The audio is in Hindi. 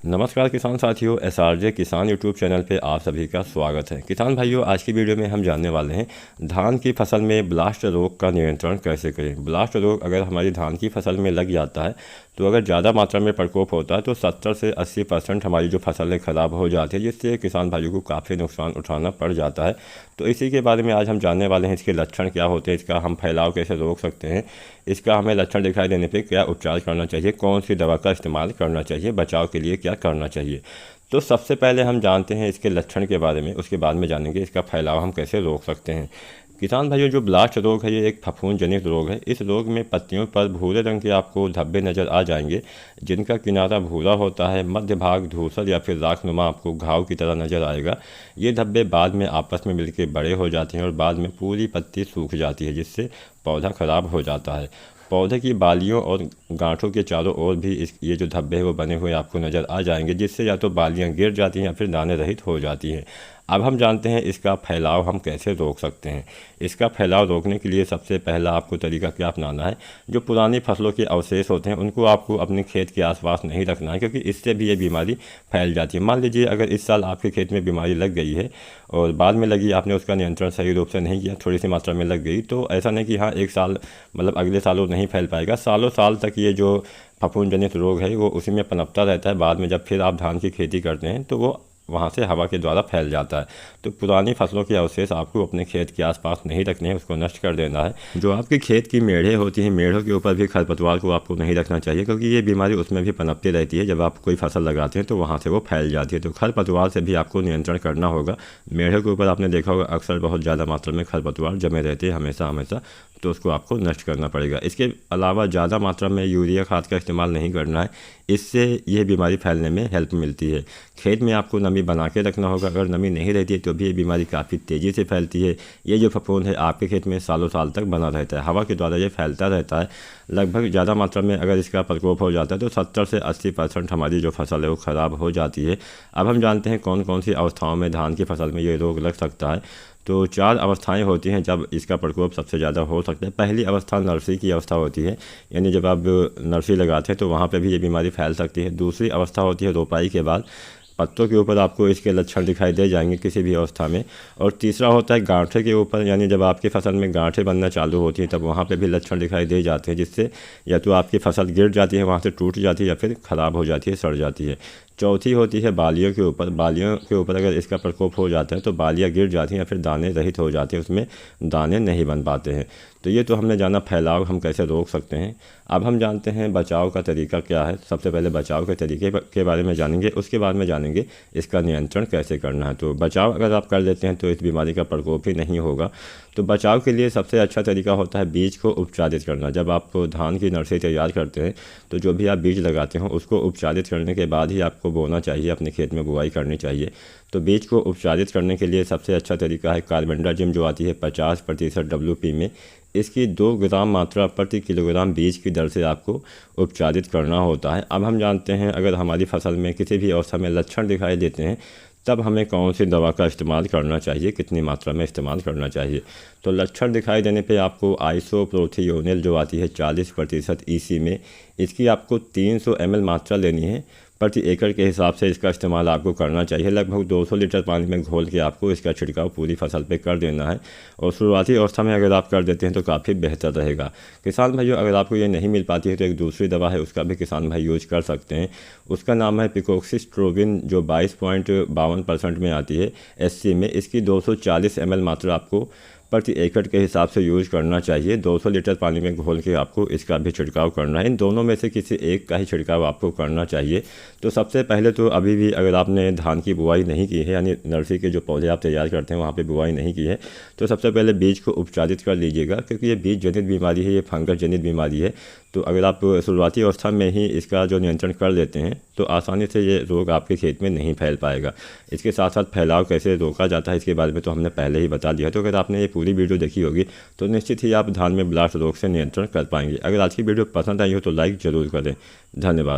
नमस्कार किसान साथियों, एसआरजे किसान यूट्यूब चैनल पे आप सभी का स्वागत है। किसान भाइयों, आज की वीडियो में हम जानने वाले हैं धान की फसल में ब्लास्ट रोग का नियंत्रण कैसे करें। ब्लास्ट रोग अगर हमारी धान की फसल में लग जाता है तो अगर ज़्यादा मात्रा में प्रकोप होता है तो 70 से 80% हमारी जो फसल है ख़राब हो जाती है, जिससे किसान भाइयों को काफ़ी नुकसान उठाना पड़ जाता है। तो इसी के बारे में आज हम जानने वाले हैं, इसके लक्षण क्या होते हैं, इसका हम फैलाव कैसे रोक सकते हैं, इसका हमें लक्षण दिखाई देने पे क्या उपचार करना चाहिए, कौन सी दवा का इस्तेमाल करना चाहिए, बचाव के लिए क्या करना चाहिए। तो सबसे पहले हम जानते हैं इसके लक्षण के बारे में, उसके बाद में जानेंगे इसका फैलाव हम कैसे रोक सकते हैं। किसान भाइयों, जो ब्लास्ट रोग है ये एक फफूंद जनित रोग है। इस रोग में पत्तियों पर भूरे रंग के आपको धब्बे नज़र आ जाएंगे, जिनका किनारा भूरा होता है। मध्य भाग धूसर या फिर राखनुमा आपको घाव की तरह नज़र आएगा। ये धब्बे बाद में आपस में मिलकर बड़े हो जाते हैं और बाद में पूरी पत्ती सूख जाती है, जिससे पौधा खराब हो जाता है। पौधे की बालियों और गांठों के चारों ओर भी ये जो धब्बे हैं वो बने हुए आपको नज़र आ जाएंगे, जिससे या तो बालियां गिर जाती हैं या फिर दाने रहित हो जाती हैं। अब हम जानते हैं इसका फैलाव हम कैसे रोक सकते हैं। इसका फैलाव रोकने के लिए सबसे पहला आपको तरीका क्या अपनाना है, जो पुरानी फसलों के अवशेष होते हैं उनको आपको अपने खेत के आसपास नहीं रखना है, क्योंकि इससे भी ये बीमारी फैल जाती है। मान लीजिए अगर इस साल आपके खेत में बीमारी लग गई है और बाद में लगी, आपने उसका नियंत्रण सही रूप से नहीं किया, थोड़ी सी मात्रा में लग गई, तो ऐसा नहीं कि हाँ एक साल मतलब अगले साल वो नहीं फैल पाएगा। सालों साल तक ये जो फफूंद जनित रोग है वो उसी में पनपता रहता है। बाद में जब फिर आप धान की खेती करते हैं तो वो वहाँ से हवा के द्वारा फैल जाता है। तो पुरानी फसलों के अवशेष आपको अपने खेत के आसपास नहीं रखने हैं, उसको नष्ट कर देना है। जो आपके खेत की मेढ़ें होती हैं, मेढ़ों के ऊपर भी खरपतवार को आपको नहीं रखना चाहिए, क्योंकि ये बीमारी उसमें भी पनपती रहती है। जब आप कोई फसल लगाते हैं तो वहाँ से वो फैल जाती है। तो खरपतवार से भी आपको नियंत्रण करना होगा। मेढ़ों के ऊपर आपने देखा होगा अक्सर बहुत ज़्यादा मात्रा में खरपतवार जमे रहते हैं हमेशा, तो उसको आपको नष्ट करना पड़ेगा। इसके अलावा ज़्यादा मात्रा में यूरिया खाद का इस्तेमाल नहीं करना है, इससे यह बीमारी फैलने में हेल्प मिलती है। खेत में आपको नमी बना के रखना होगा। अगर नमी नहीं रहती है तो भी ये बीमारी काफ़ी तेज़ी से फैलती है। ये जो फफूंद है आपके खेत में सालों साल तक बना रहता है, हवा के द्वारा ये फैलता रहता है। लगभग ज़्यादा मात्रा में अगर इसका प्रकोप हो जाता है तो 70 से 80% हमारी जो फसल है वो ख़राब हो जाती है। अब हम जानते हैं कौन कौन सी अवस्थाओं में धान की फसल में ये रोग लग सकता है। तो 4 अवस्थाएं होती हैं जब इसका प्रकोप सबसे ज़्यादा हो सकता है। पहली अवस्था नर्सरी की अवस्था होती है, यानी जब आप नर्सरी लगाते हैं तो वहाँ पे भी ये बीमारी फैल सकती है। दूसरी अवस्था होती है रोपाई के बाद, पत्तों के ऊपर आपको इसके लक्षण दिखाई दे जाएंगे किसी भी अवस्था में। और तीसरा होता है गांठे के ऊपर, यानी जब आपकी फसल में गांठें बनना चालू होती हैं तब वहाँ पे भी लक्षण दिखाई दे जाते हैं, जिससे या तो आपकी फसल गिर जाती है, वहाँ से टूट जाती है, या फिर ख़राब हो जाती है, सड़ जाती है। चौथी होती है बालियों के ऊपर। बालियों के ऊपर अगर इसका प्रकोप हो जाता है तो बालियाँ गिर जाती हैं या फिर दाने रहित हो जाते हैं, उसमें दाने नहीं बन पाते हैं। तो ये तो हमने जाना फैलाव हम कैसे रोक सकते हैं। अब हम जानते हैं बचाव का तरीका क्या है। सबसे पहले बचाव के तरीके के बारे में जानेंगे, उसके बाद में जानेंगे इसका नियंत्रण कैसे करना है। तो बचाव अगर आप कर लेते हैं तो इस बीमारी का प्रकोप ही नहीं होगा। तो बचाव के लिए सबसे अच्छा तरीका होता है बीज को उपचारित करना। जब आप धान की नर्सरी तैयार करते हैं तो जो भी आप बीज लगाते हो उसको उपचारित करने के बाद ही आपको बोना चाहिए, अपने खेत में बुआई करनी चाहिए। तो बीज को उपचारित करने के लिए सबसे अच्छा तरीका है कार्बेंडाजिम, जो आती है 50% WP में। इसकी 2 ग्राम मात्रा प्रति किलोग्राम बीज की दर से आपको उपचारित करना होता है। अब हम जानते हैं अगर हमारी फसल में किसी भी अवस्था में लक्षण दिखाई देते हैं तब हमें कौन सी दवा का इस्तेमाल करना चाहिए, कितनी मात्रा में इस्तेमाल करना चाहिए। तो लक्षण दिखाई देने पे आपको आइसोप्रोथियोनिल जो आती है 40% EC में, इसकी आपको 300 ml मात्रा लेनी है। प्रति एकड़ के हिसाब से इसका इस्तेमाल आपको करना चाहिए। लगभग 200 लीटर पानी में घोल के आपको इसका छिड़काव पूरी फसल पे कर देना है। और शुरुआती अवस्था में अगर आप कर देते हैं तो काफ़ी बेहतर रहेगा। किसान भाइयों, अगर आपको ये नहीं मिल पाती है तो एक दूसरी दवा है, उसका भी किसान भाई यूज कर सकते हैं। उसका नाम है पिकोक्सिस्ट्रोबिन, जो 22.52% में आती है SC में। इसकी 240 ml मात्रा आपको प्रति एकड़ के हिसाब से यूज करना चाहिए। 200 लीटर पानी में घोल के आपको इसका भी छिड़काव करना है। इन दोनों में से किसी एक का ही छिड़काव आपको करना चाहिए। तो सबसे पहले तो अभी भी अगर आपने धान की बुआई नहीं की है, यानी नर्सरी के जो पौधे आप तैयार करते हैं वहाँ पे बुआई नहीं की है, तो सबसे पहले बीज को उपचारित कर लीजिएगा, क्योंकि ये बीज जनित बीमारी है, ये फंगस जनित बीमारी है। तो अगर आप शुरुआती अवस्था में ही इसका जो नियंत्रण कर लेते हैं तो आसानी से ये रोग आपके खेत में नहीं फैल पाएगा। इसके साथ साथ फैलाव कैसे रोका जाता है इसके बारे में तो हमने पहले ही बता दिया। तो अगर आपने ये पूरी वीडियो देखी होगी तो निश्चित ही आप धान में ब्लास्ट रोग से नियंत्रण कर पाएंगे। अगर आज की वीडियो पसंद आई हो तो लाइक ज़रूर करें। धन्यवाद।